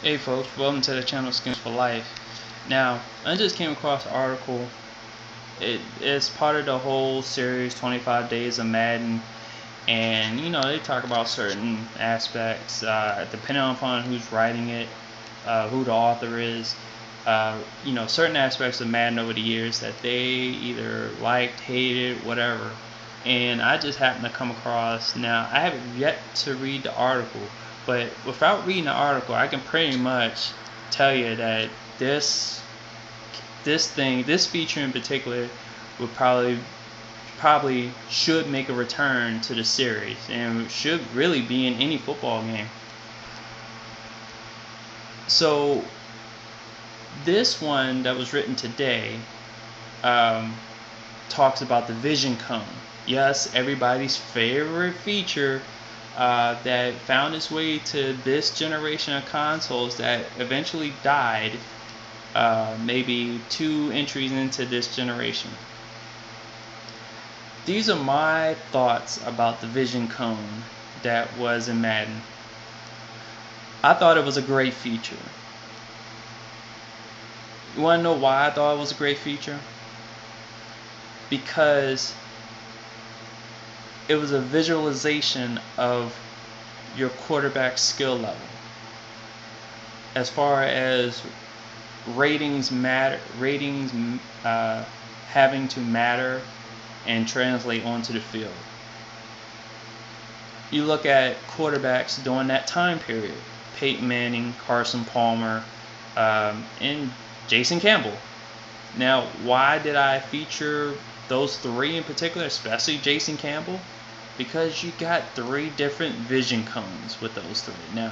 Hey folks, welcome to the channel Skins for Life. Now, I just came across an article. It's part of the whole series 25 Days of Madden, and they talk about certain aspects depending upon who's writing it, who the author is, certain aspects of Madden over the years that they either liked, hated, whatever. And I just happened to come across. Now, I haven't yet to read the article, but without reading the article, I can pretty much tell you that this feature in particular would probably should make a return to the series, and should really be in any football game. So this one that was written today talks about the vision cone. Yes, everybody's favorite feature that found its way to this generation of consoles that eventually died maybe 2 entries into this generation. These are my thoughts about the vision cone that was in Madden. I thought it was a great feature. You want to know why I thought it was a great feature? Because it was a visualization of your quarterback's skill level. As far as ratings having to matter and translate onto the field. You look at quarterbacks during that time period: Peyton Manning, Carson Palmer, and Jason Campbell. Now, why did I feature those 3 in particular, especially Jason Campbell? Because you got 3 different vision cones with those 3. Now,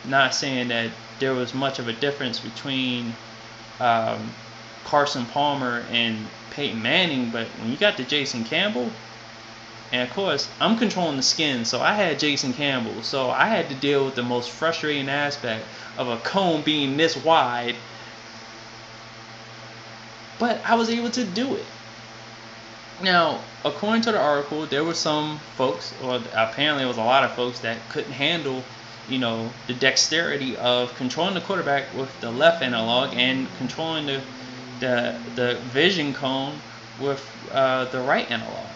not saying that there was much of a difference between Carson Palmer and Peyton Manning, but when you got to Jason Campbell, and of course I'm controlling the skins, so I had Jason Campbell, so I had to deal with the most frustrating aspect of a cone being this wide, but I was able to do it. Now, according to the article, there were some folks, or apparently it was a lot of folks, that couldn't handle the dexterity of controlling the quarterback with the left analog and controlling the vision cone with the right analog.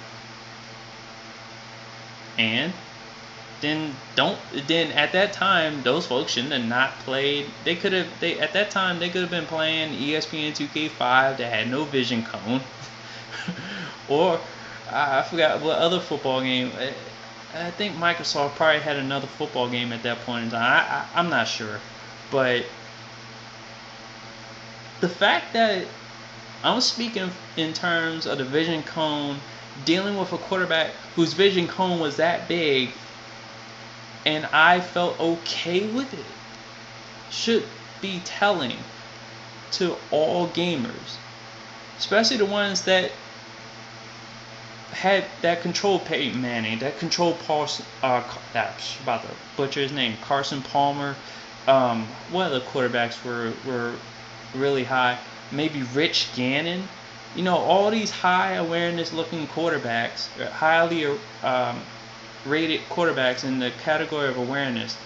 And then at that time, those folks shouldn't have not played. At that time they could have been playing ESPN 2K5 that had no vision cone. Or I forgot what other football game. I think Microsoft probably had another football game at that point in time. I'm not sure. But the fact that I'm speaking in terms of the vision cone, dealing with a quarterback whose vision cone was that big, and I felt okay with it, should be telling to all gamers, especially the ones that had that control Peyton Manning, that control about to butcher his name, Carson Palmer. What other quarterbacks were really high? Maybe Rich Gannon. All these high awareness looking quarterbacks, highly rated quarterbacks in the category of awareness.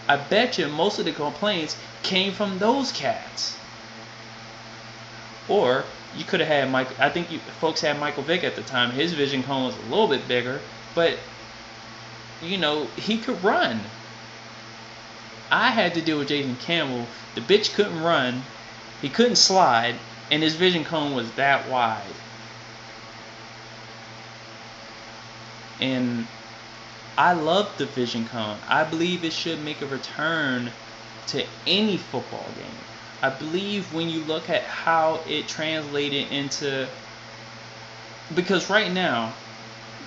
I bet you most of the complaints came from those cats. Or you could have had Mike. I think folks had Michael Vick at the time. His vision cone was a little bit bigger, but he could run. I had to deal with Jason Campbell. The bitch couldn't run, he couldn't slide, and his vision cone was that wide. And I love the vision cone. I believe it should make a return to any football game. I believe when you look at how it translated into, because right now,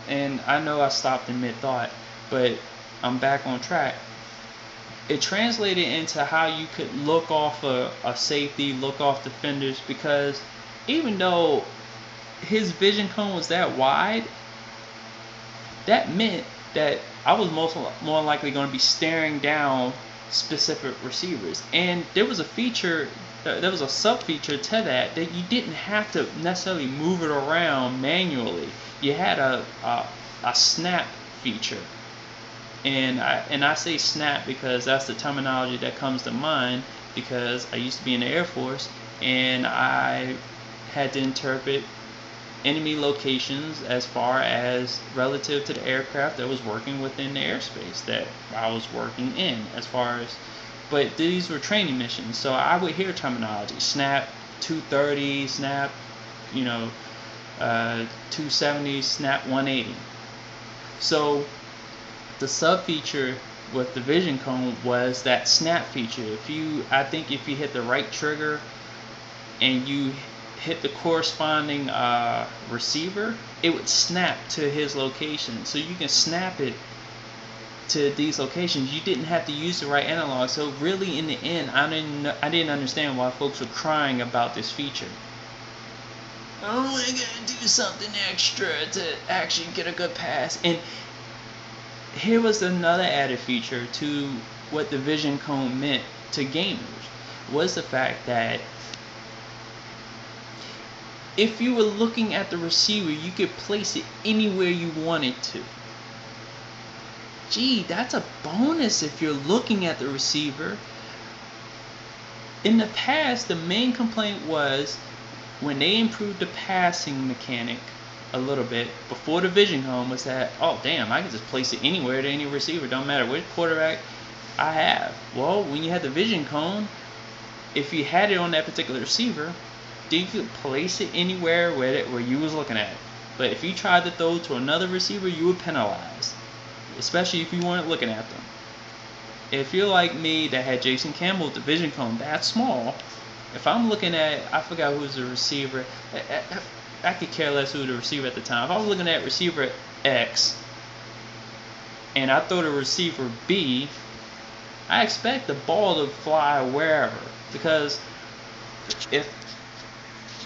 and I know I stopped in mid-thought, but I'm back on track. It translated into how you could look off a safety, look off defenders, because even though his vision cone was that wide, that meant that I was more likely going to be staring down specific receivers. And there was a feature, there was a sub feature to that you didn't have to necessarily move it around manually. You had a snap feature. And I say snap because that's the terminology that comes to mind, because I used to be in the Air Force and I had to interpret enemy locations as far as relative to the aircraft that was working within the airspace that I was working in, as far as, but these were training missions, so I would hear terminology: snap 230, snap, 270, snap 180. So the sub feature with the vision cone was that snap feature. I think if you hit the right trigger and you hit the corresponding receiver, it would snap to his location. So you can snap it to these locations. You didn't have to use the right analog. So really, in the end, I didn't understand why folks were crying about this feature. Oh, I gotta do something extra to actually get a good pass. And here was another added feature to what the vision cone meant to gamers, was the fact that if you were looking at the receiver, you could place it anywhere you wanted to. Gee, that's a bonus if you're looking at the receiver. In the past, the main complaint was when they improved the passing mechanic a little bit before the vision cone, was that, oh damn, I can just place it anywhere to any receiver, don't matter which quarterback I have. Well, when you had the vision cone, if you had it on that particular receiver, then you could place it anywhere where you was looking at it. But if you tried to throw to another receiver, you were penalized, especially if you weren't looking at them. If you're like me that had Jason Campbell with the vision cone that small, if I'm looking at, I forgot who's the receiver, I could care less who the receiver at the time. If I was looking at receiver X and I throw to receiver B, I expect the ball to fly wherever, because if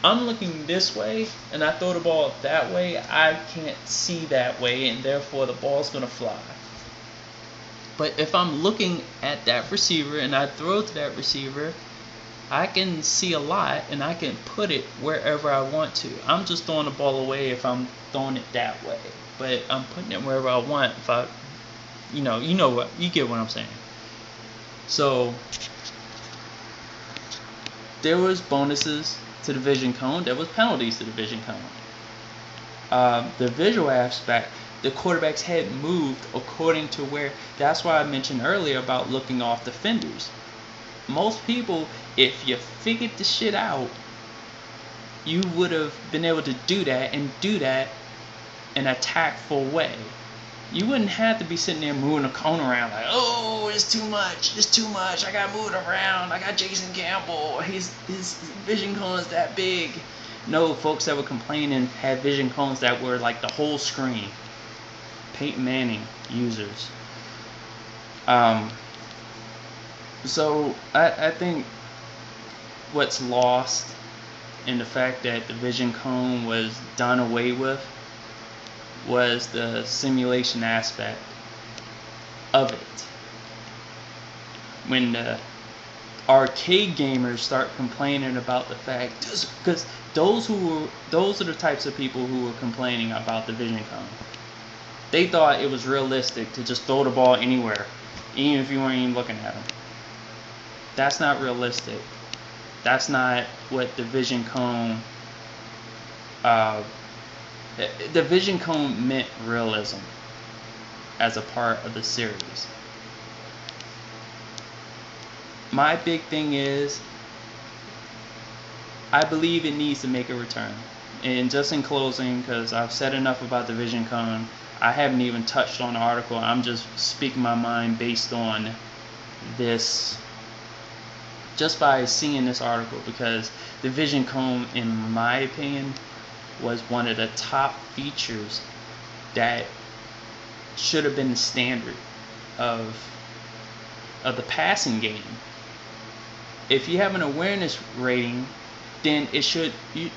I'm looking this way and I throw the ball that way, I can't see that way, and therefore the ball's going to fly. But if I'm looking at that receiver and I throw to that receiver, I can see a lot and I can put it wherever I want to. I'm just throwing the ball away if I'm throwing it that way, but I'm putting it wherever I want. If I, you get what I'm saying. So there was bonuses to the vision cone. There was penalties to the vision cone. The visual aspect, the quarterback's head moved according to where. That's why I mentioned earlier about looking off defenders. Most people, if you figured the shit out, you would have been able to do that in a tactful way. You wouldn't have to be sitting there moving a cone around like, oh, it's too much, I gotta move it around, I got Jason Campbell, his vision cone is that big. No, folks that were complaining had vision cones that were like the whole screen. Peyton Manning users. So I think what's lost in the fact that the vision cone was done away with was the simulation aspect of it. When the arcade gamers start complaining about the fact, because those are the types of people who were complaining about the vision cone. They thought it was realistic to just throw the ball anywhere, even if you weren't even looking at them. That's not realistic. That's not what the vision cone. The vision cone meant realism as a part of the series. My big thing is, I believe it needs to make a return. And just in closing, because I've said enough about the vision cone, I haven't even touched on the article. I'm just speaking my mind based on this, just by seeing this article, because the vision cone, in my opinion, was one of the top features that should have been the standard of the passing game. If you have an awareness rating, then it should.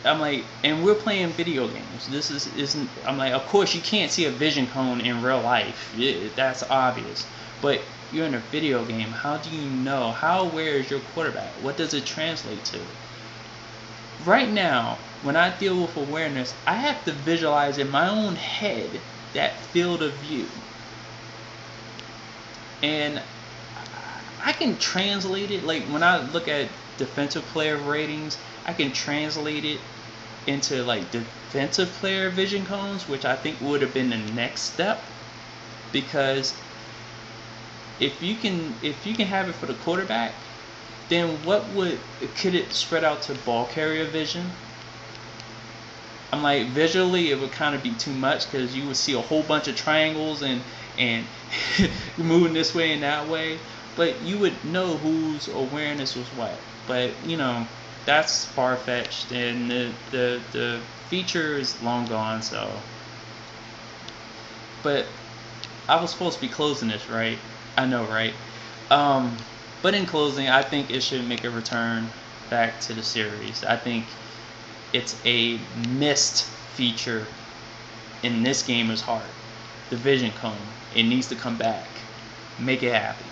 I'm like, and we're playing video games. This isn't. I'm like, of course you can't see a vision cone in real life. That's obvious. But you're in a video game. How do you know? How aware is your quarterback? What does it translate to? Right now, when I deal with awareness, I have to visualize in my own head that field of view. And I can translate it, like when I look at defensive player ratings, I can translate it into like defensive player vision cones, which I think would have been the next step, because if you can have it for the quarterback, then could it spread out to ball carrier vision? I'm like, visually it would kind of be too much, because you would see a whole bunch of triangles and moving this way and that way, but you would know whose awareness was what. But that's far fetched, and the feature is long gone. So, but I was supposed to be closing this, right? I know, right? Um, but in closing, I think it should make a return back to the series. I think it's a missed feature in this game is hard. The vision cone. It needs to come back. Make it happen.